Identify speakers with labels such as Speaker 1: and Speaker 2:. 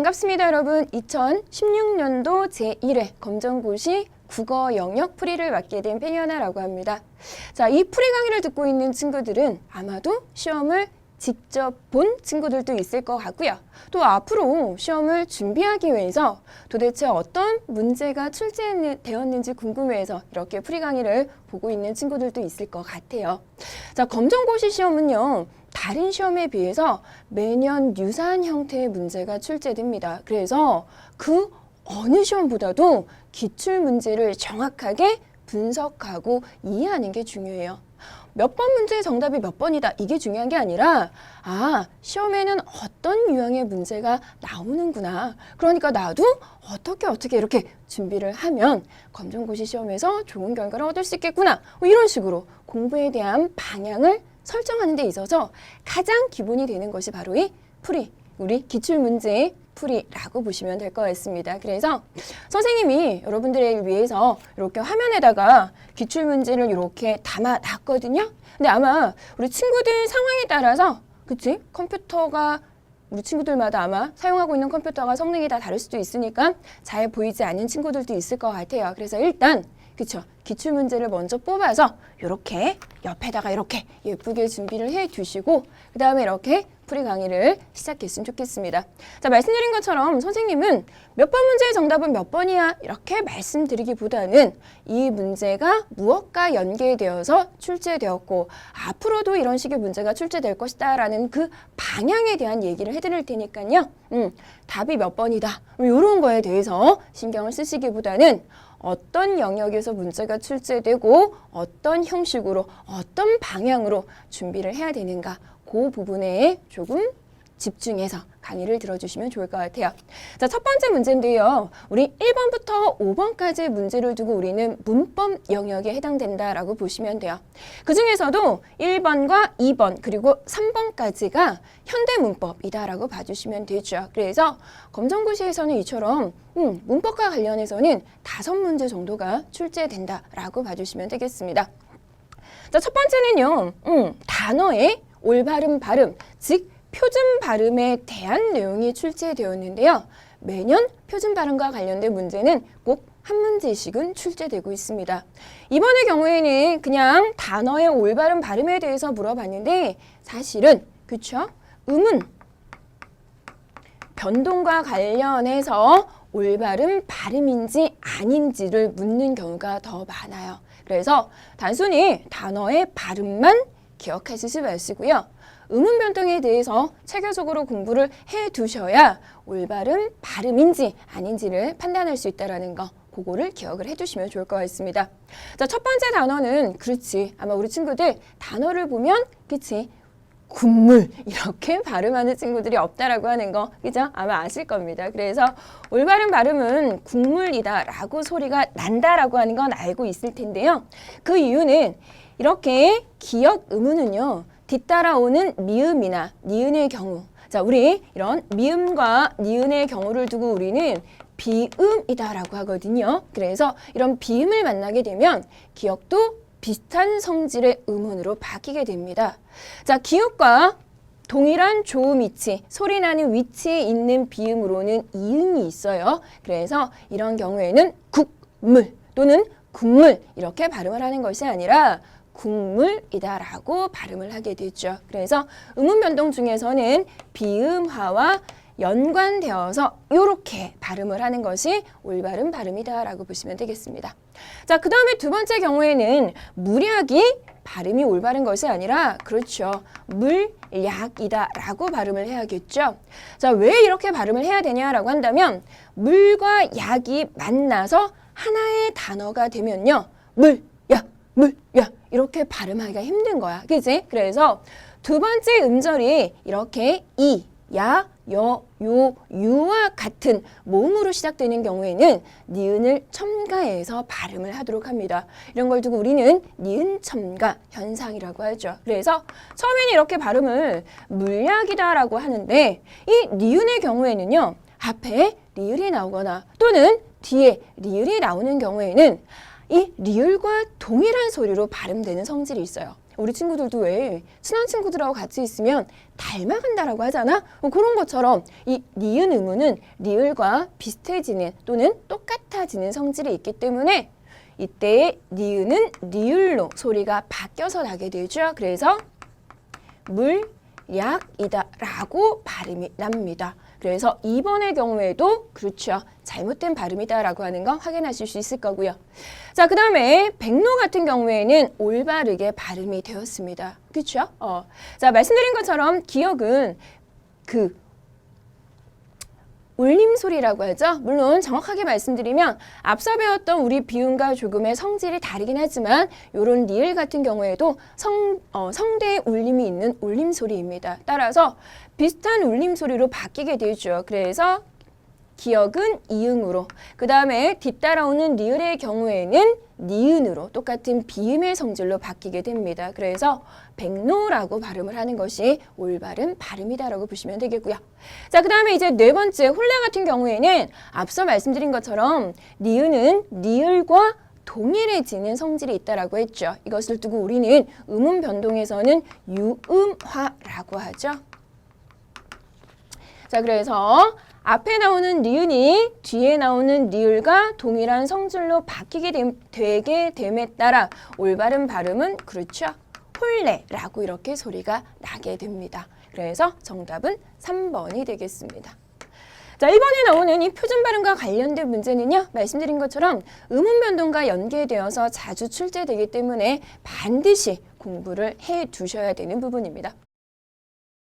Speaker 1: 반갑습니다, 여러분. 2016년도 제1회 검정고시 국어 영역 풀이를 맡게 된 페니아나라고 합니다. 자, 이 풀이 강의를 듣고 있는 친구들은 아마도 시험을 직접 본 친구들도 있을 것 같고요. 또 앞으로 시험을 준비하기 위해서 도대체 어떤 문제가 출제되었는지 궁금해서 이렇게 풀이 강의를 보고 있는 친구들도 있을 것 같아요. 자, 검정고시 시험은요, 다른 시험에 비해서 매년 유사한 형태의 문제가 출제됩니다. 그래서 그 어느 시험보다도 기출문제를 정확하게 분석하고 이해하는 게 중요해요. 몇 번 문제의 정답이 몇 번이다, 이게 중요한 게 아니라 시험에는 어떤 유형의 문제가 나오는구나. 그러니까 나도 어떻게 이렇게 준비를 하면 검정고시 시험에서 좋은 결과를 얻을 수 있겠구나. 이런 식으로 공부에 대한 방향을 설정하는 데 있어서 가장 기본이 되는 것이 바로 이 풀이, 우리 기출문제의 풀이라고 보시면 될 것 같습니다. 그래서 선생님이 여러분들을 위해서 이렇게 화면에다가 기출문제를 이렇게 담아놨거든요. 근데 아마 우리 친구들 상황에 따라서, 그치? 컴퓨터가 우리 친구들마다 아마 사용하고 있는 컴퓨터가 성능이 다 다를 수도 있으니까 잘 보이지 않는 친구들도 있을 것 같아요. 그래서 일단 그쵸? 기출문제를 먼저 뽑아서 이렇게 옆에다가 이렇게 예쁘게 준비를 해 두시고 그 다음에 이렇게 풀이 강의를 시작했으면 좋겠습니다. 자, 말씀드린 것처럼 선생님은 몇 번 문제의 정답은 몇 번이야 이렇게 말씀드리기보다는 이 문제가 무엇과 연계되어서 출제되었고 앞으로도 이런 식의 문제가 출제될 것이다 라는 그 방향에 대한 얘기를 해드릴 테니까요. 답이 몇 번이다 이런 거에 대해서 신경을 쓰시기보다는 어떤 영역에서 문제가 출제되고 어떤 형식으로 어떤 방향으로 준비를 해야 되는가, 그 부분에 조금 집중해서 강의를 들어주시면 좋을 것 같아요. 자, 첫 번째 문제인데요. 우리 1번부터 5번까지의 문제를 두고 우리는 문법 영역에 해당된다라고 보시면 돼요. 그 중에서도 1번과 2번 그리고 3번까지가 현대문법이다라고 봐주시면 되죠. 그래서 검정고시에서는 이처럼 문법과 관련해서는 5문제 정도가 출제된다라고 봐주시면 되겠습니다. 자, 첫 번째는요. 단어의 올바른 발음, 즉 표준 발음에 대한 내용이 출제되었는데요. 매년 표준 발음과 관련된 문제는 꼭 한 문제씩은 출제되고 있습니다. 이번의 경우에는 그냥 단어의 올바른 발음에 대해서 물어봤는데 사실은 그쵸? 음은 변동과 관련해서 올바른 발음인지 아닌지를 묻는 경우가 더 많아요. 그래서 단순히 단어의 발음만 기억하시지 마시고요. 음운 변동에 대해서 체계적으로 공부를 해두셔야 올바른 발음인지 아닌지를 판단할 수 있다는 거, 그거를 기억을 해두시면 좋을 것 같습니다. 자, 첫 번째 단어는 그렇지. 아마 우리 친구들 단어를 보면 그치? 국물 이렇게 발음하는 친구들이 없다라고 하는 거, 그죠? 아마 아실 겁니다. 그래서 올바른 발음은 국물이다라고 소리가 난다라고 하는 건 알고 있을 텐데요. 그 이유는 이렇게 기역 음운은요, 뒤따라오는 미음이나 니은의 경우, 자, 우리 이런 미음과 니은의 경우를 두고 우리는 비음이다라고 하거든요. 그래서 이런 비음을 만나게 되면 기역도 비슷한 성질의 음운으로 바뀌게 됩니다. 자, 기역과 동일한 조음 위치, 소리 나는 위치에 있는 비음으로는 이음이 있어요. 그래서 이런 경우에는 국물 또는 국물 이렇게 발음을 하는 것이 아니라 국물이다라고 발음을 하게 되죠. 그래서 음운 변동 중에서는 비음화와 연관되어서 이렇게 발음을 하는 것이 올바른 발음이다라고 보시면 되겠습니다. 자, 그 다음에 두 번째 경우에는 물약이 발음이 올바른 것이 아니라 그렇죠. 물약이다라고 발음을 해야겠죠. 자, 왜 이렇게 발음을 해야 되냐라고 한다면 물과 약이 만나서 하나의 단어가 되면요. 물약 이렇게 발음하기가 힘든 거야. 그치? 그래서 두 번째 음절이 이렇게 이, 야, 여, 요, 유와 같은 모음으로 시작되는 경우에는 니은을 첨가해서 발음을 하도록 합니다. 이런 걸 두고 우리는 니은 첨가 현상이라고 하죠. 그래서 처음에는 이렇게 발음을 물약이다라고 하는데 이 니은의 경우에는요. 앞에 리을이 나오거나 또는 뒤에 리을이 나오는 경우에는 이 리을과 동일한 소리로 발음되는 성질이 있어요. 우리 친구들도 왜 친한 친구들하고 같이 있으면 닮아간다라고 하잖아. 그런 것처럼 이 니은 의문은 리을과 비슷해지는 또는 똑같아지는 성질이 있기 때문에 이때 니은은 리을로 소리가 바뀌어서 나게 되죠. 그래서 물약이다라고 발음이 납니다. 그래서 2번의 경우에도 그렇죠. 잘못된 발음이다라고 하는 거 확인하실 수 있을 거고요. 자, 그 다음에 백로 같은 경우에는 올바르게 발음이 되었습니다. 그렇죠? 자, 말씀드린 것처럼 기억은 그 울림소리라고 하죠. 물론 정확하게 말씀드리면 앞서 배웠던 우리 비음과 조금의 성질이 다르긴 하지만 이런 리을 같은 경우에도 성대에 울림이 있는 울림소리입니다. 따라서 비슷한 울림소리로 바뀌게 되죠. 그래서 기억은 이응으로, 그 다음에 뒤따라오는 리을의 경우에는 니은으로 똑같은 비음의 성질로 바뀌게 됩니다. 그래서 백로라고 발음을 하는 것이 올바른 발음이다라고 보시면 되겠고요. 자, 그 다음에 이제 네 번째 홀레 같은 경우에는 앞서 말씀드린 것처럼 니은은 리을과 동일해지는 성질이 있다라고 했죠. 이것을 두고 우리는 음운 변동에서는 유음화라고 하죠. 자, 그래서 앞에 나오는 니은이 뒤에 나오는 리을과 동일한 성질로 바뀌게 되게 됨에 따라 올바른 발음은 그렇죠. 홀레라고 이렇게 소리가 나게 됩니다. 그래서 정답은 3번이 되겠습니다. 자, 1번에 나오는 이 표준 발음과 관련된 문제는요. 말씀드린 것처럼 음운 변동과 연계되어서 자주 출제되기 때문에 반드시 공부를 해 두셔야 되는 부분입니다.